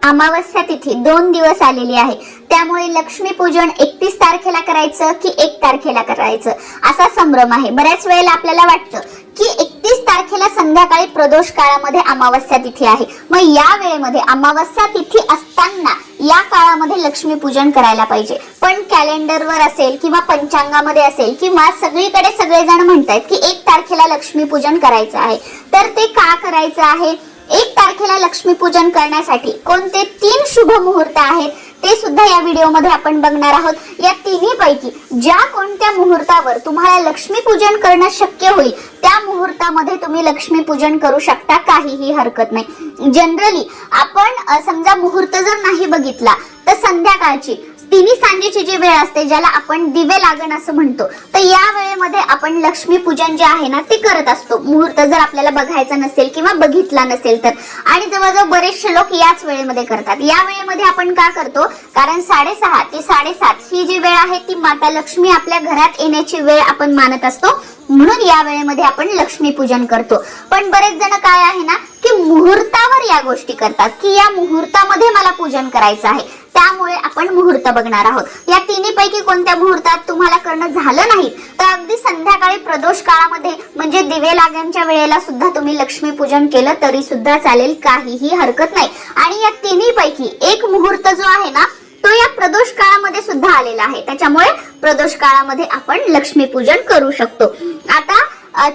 अमावस्या तिथी 2 दिवस आलेली आहे, त्यामुळे लक्ष्मी पूजन 31 तारखेला करायचं की 1 तारखेला करायचं असा संभ्रम आहे। बऱ्याच वेळेला आपल्याला वाटतं की 31 तारखेला संध्याकाळी प्रदोष काळामध्ये अमावस्या तिथी आहे, मग या वेळेमध्ये अमावस्या तिथी असताना या काळामध्ये लक्ष्मी पूजन करायला पाहिजे। पण कॅलेंडरवर असेल किंवा पंचांगामध्ये असेल किंवा सगळीकडे सगळेजण म्हणतात की 1 तारखेला लक्ष्मी पूजन करायचं आहे, तर ते का करायचं आहे? 1 तारखेला लक्ष्मी पूजन करण्यासाठी कोणते 3 शुभ मुहूर्त आहेत ते सुद्धा या व्हिडिओमध्ये आपण बघणार आहोत। या तिन्ही पैकी ज्या कोणत्या मुहूर्तावर तुम्हाला लक्ष्मी पूजन करणं शक्य होईल त्या मुहूर्तामध्ये तुम्ही लक्ष्मी पूजन करू शकता, काहीही हरकत नाही। जनरली आपण समजा मुहूर्त जर नाही बघितला तर संध्याकाळची तिन्ही सांजेची जी वेळ असते, ज्याला आपण दिवे लागण असं म्हणतो, तर या वेळेमध्ये आपण लक्ष्मी पूजन जे आहे ना ते करत असतो। मुहूर्त जर आपल्याला बघायचा नसेल किंवा बघितला नसेल तर, आणि जवळजवळ बरेचसे लोक याच वेळेमध्ये करतात। या वेळेमध्ये आपण का करतो? कारण 6:30 ते 7:30 ही जी वेळ आहे ती माता लक्ष्मी आपल्या घरात येण्याची वेळ आपण मानत असतो, म्हणून या वेळेमध्ये आपण लक्ष्मी पूजन करतो। पण बरेच जण काय आहे ना की मुहूर्तावर या गोष्टी करतात की या मुहूर्तामध्ये मला पूजन करायचं आहे, त्यामुळे आपण मुहूर्त बघणार आहोत। या तिन्ही पैकी कोणत्या मुहूर्तात तुम्हाला करणं झालं नाही तर अगदी संध्याकाळी प्रदोष काळामध्ये म्हणजे दिवे लागण्याच्या वेळेला सुद्धा तुम्ही लक्ष्मी पूजन केलं तरी सुद्धा चालेल, काहीही हरकत नाही। आणि या तिन्ही पैकी एक मुहूर्त जो आहे ना तो या प्रदोष काळामध्ये सुद्धा आलेला आहे, त्याच्यामुळे प्रदोष काळामध्ये आपण लक्ष्मी पूजन करू शकतो। आता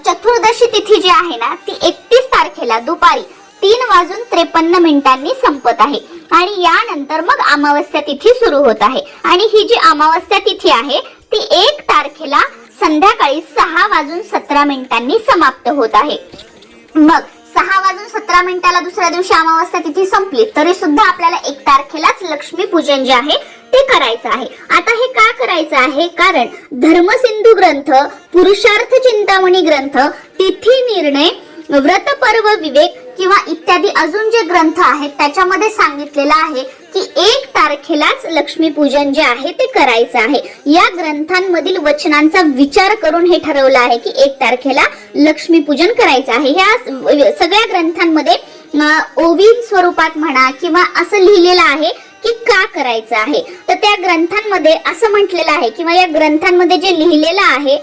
चतुर्दशी तिथी जी आहे ना ती 31 तारखेला दुपारी 3:53 संपत आहे आणि यानंतर मग अमावस्या तिथी सुरू होत आहे। आणि ही जी अमावस्या तिथी आहे ती 1 तारखेला संध्याकाळी 6:17 समाप्त होत आहे। मग 6:17 दुसऱ्या दिवशी अमावस्या तिथी संपली तरी सुद्धा आपल्याला 1 तारखेलाच लक्ष्मी पूजन जे आहे ते करायचं आहे। आता हे का करायचं आहे? कारण धर्मसिंधू ग्रंथ, पुरुषार्थ चिंतामणी ग्रंथ, तिथी निर्णय, व्रत पर्व विवेक किंवा इत्यादी अजून जे ग्रंथ आहेत त्याच्यामध्ये सांगितलेलं आहे की 1 तारखेलाच लक्ष्मी पूजन जे आहे ते करायचं आहे। या ग्रंथांमधील वचनांचा विचार करून हे ठरवलं आहे की 1 तारखेला लक्ष्मी पूजन करायचं आहे। ह्या सगळ्या ग्रंथांमध्ये ओवी स्वरूपात म्हणा किंवा असं लिहिलेलं आहे की का करायचं आहे, तर त्या ग्रंथांमध्ये असं म्हटलेलं आहे किंवा या ग्रंथांमध्ये जे लिहिलेलं आहे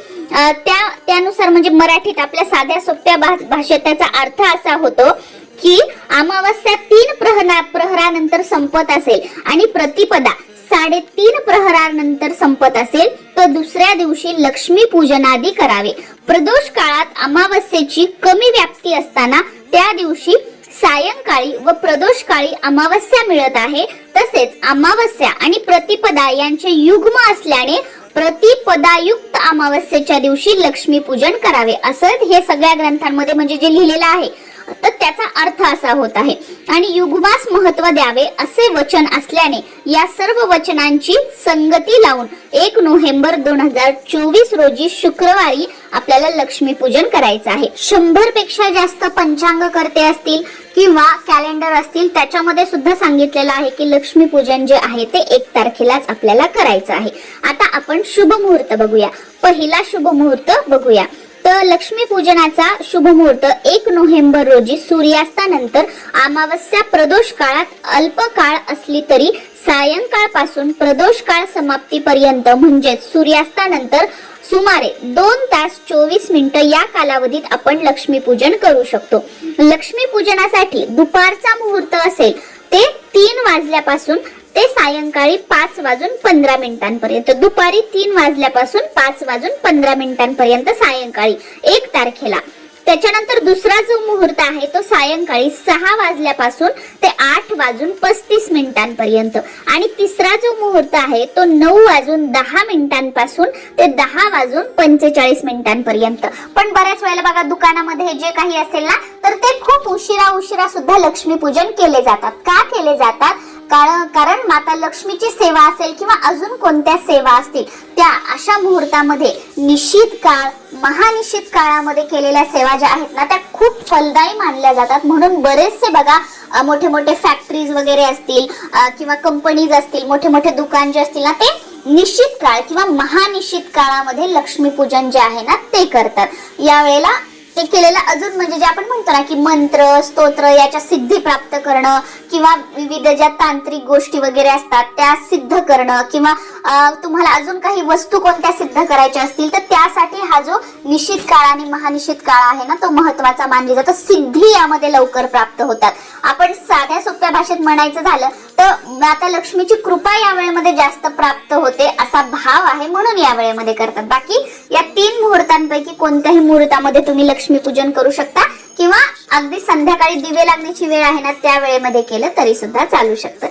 त्यानुसार म्हणजे मराठीत आपल्या साध्या सोप्या भाषेत त्याचा अर्थ असा होतो की अमावस्या 3 प्रहरानंतर संपत असेल आणि प्रतिपदा 3:30 प्रहरानंतर संपत असेल तर दुसऱ्या दिवशी लक्ष्मी पूजनादी करावे। प्रदोष काळात अमावस्येची कमी व्याप्ती असताना त्या दिवशी सायंकाळी व प्रदोष काळी अमावस्या मिळत आहे, तसेच अमावस्या आणि प्रतिपदा यांचे युग्म असल्याने प्रतिपदायुक्त अमावस्येच्या दिवशी लक्ष्मी पूजन करावे, असं हे सगळ्या ग्रंथांमध्ये म्हणजे जे लिहिलेलं आहे तर त्याचा अर्थ असा होत आहे। आणि युग्मास महत्व द्यावे असे वचन असल्याने या सर्व वचनांची संगती लावून 1 नोव्हेंबर 2024 रोजी शुक्रवारी आपल्याला लक्ष्मी पूजन करायचं आहे। 100 पेक्षा जास्त पंचांग करते असतील किंवा कॅलेंडर असतील त्याच्यामध्ये सुद्धा सांगितलेलं आहे की लक्ष्मी पूजन जे आहे ते 1 तारखेलाच आपल्याला करायचं आहे। आता आपण शुभ मुहूर्त बघूया। पहिला शुभ मुहूर्त बघूया तर लक्ष्मी पूजनाचा शुभ मुहूर्त 1 नोव्हेंबर रोजी सूर्यास्तानंतर अमावस्या प्रदोष काळात अल्प काळ असली तरी सायंकाळपासून प्रदोष काळ समाप्तीपर्यंत म्हणजे सूर्यास्तानंतर सुमारे 2 तास 24 मिनिटं या कालावधीत आपण लक्ष्मी पूजन करू शकतो। लक्ष्मी पूजनासाठी दुपारचा मुहूर्त असेल ते 3 वाजल्यापासून ते सायंकाळी 5:15 दुपारी 3 वाजल्यापासून 5:15 सायंकाळी 1 तारखेला। त्याच्यानंतर दुसरा जो मुहूर्त आहे तो सायंकाळी 6 वाजल्यापासून ते 8:35 आणि तिसरा जो मुहूर्त आहे तो 9:10 ते 10:45 पण बऱ्याच वेळेला बघा दुकानामध्ये जे काही असेल ना तर ते खूप उशिरा सुद्धा लक्ष्मी पूजन केले जातात। का केले जातात? कारण माता लक्ष्मीची सेवा असेल किंवा अजून कोणत्या सेवा असतील त्या अशा मुहूर्तामध्ये निश्चित काळ महानिश्चित काळामध्ये केलेल्या सेवा ज्या आहेत ना त्या खूप फलदायी मानल्या जातात। म्हणून बरेचसे बघा मोठे मोठे फॅक्टरीज वगैरे असतील किंवा कंपनीज असतील, मोठे मोठे दुकान जे असतील ना ते निश्चित काळ किंवा महानिश्चित काळामध्ये लक्ष्मी पूजन जे आहे ना ते करतात। यावेळेला ते केलेलं अजून म्हणजे जे आपण म्हणतो ना की मंत्र स्तोत्र याच्या सिद्धी प्राप्त करणं किंवा विविध ज्या तांत्रिक गोष्टी वगैरे असतात त्या सिद्ध करणं किंवा तुम्हाला अजून काही वस्तू कोणत्या सिद्ध करायच्या असतील तर त्यासाठी हा जो निश्चित काळ आणि महानिश्चित काळ आहे ना तो महत्वाचा मानला जातो. सिद्धी यामध्ये लवकर प्राप्त होतात. आपण साध्या सोप्या भाषेत म्हणायचं झालं तर माता लक्ष्मीची कृपा या वेळेमध्ये जास्त प्राप्त होते असा भाव आहे म्हणून या वेळेमध्ये करतात. बाकी या 3 मुहूर्तांपैकी कोणत्याही मुहूर्तामध्ये तुम्ही लक्ष्मी पूजन करू शकता किंवा अगदी संध्याकाळी दिवे लागण्याची वेळ आहे ना त्या वेळेमध्ये केलं तरी सुद्धा चालू शकतं.